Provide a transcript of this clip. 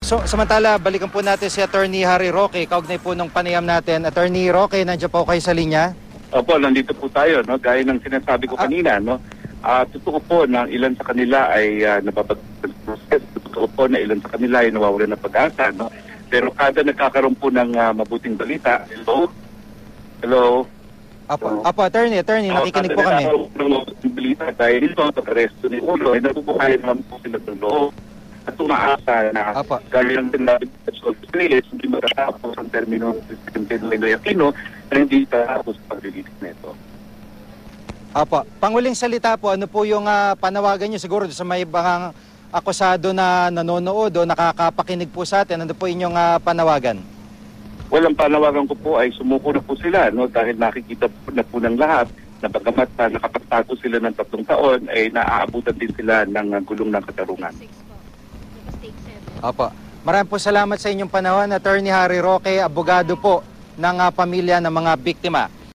So, samantala, balikan po natin si Attorney Harry Roque. Kaugnay po nung panayam natin. Attorney Roque, nandiyan po kayo sa linya? Opo, nandito po tayo, no? Gaya ng sinasabi ko kanina, no? Totoo po na ilan sa kanila ay napapag-process. Totoo po na ilan sa kanila ay nawawalan ng pag-asa, no? Pero kada nagkakaroon po ng mabuting balita, hello? Apo, attorney, nakikinig po kami. Kada nagkakaroon ng mabuting balita dahil ito ang pag-aresto ni Ulo, ay nabubuhayan naman po sila ng loob. At umaasa na gaya ng sinabi sa Australia, hindi matatapos ang termino ng Presidente Noynoy Aquino na hindi tatapos ang paglilitis nito. Apo, panguling salita po, ano po yung panawagan nyo siguro sa may ibang akusado na nanonood o nakakapakinig po sa atin? Ano po inyong panawagan? Walang panawagan ko po ay sumuko na po sila, no? Dahil nakikita po na po ng lahat na bagamat nakapagtago sila ng 3 taon ay naaabutan din sila ng gulong ng katarungan. Apo, maraming po salamat sa inyong panahon, Attorney Harry Roque, abogado po ng pamilya ng mga biktima.